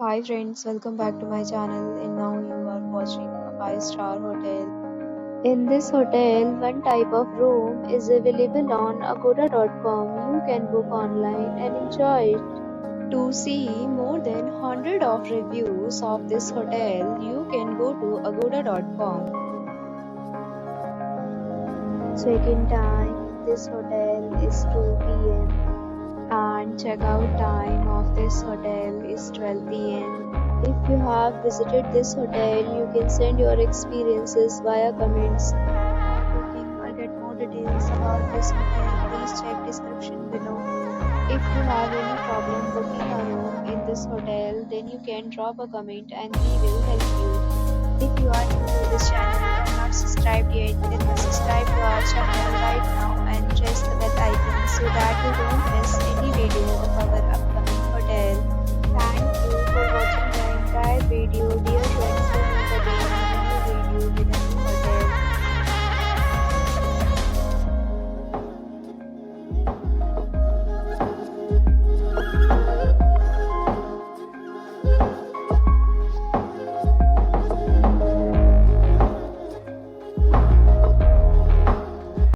Hi friends, welcome back to my channel and now you are watching a 5-star hotel. In this hotel, one type of room is available on agoda.com. You can book online and enjoy it. To see more than 100 of reviews of this hotel, you can go to agoda.com. Check-in time in this hotel is 2 p.m. and checkout time of this hotel is 12 p.m. If you have visited this hotel, you can send your experiences via comments. For booking or get more details about this hotel, please check description below. If you have any problem booking a room in this hotel, then you can drop a comment and we will help you. If you are new to this channel and not subscribed yet, then subscribe to our channel right now and press the bell icon so that you don't miss any video of our upload.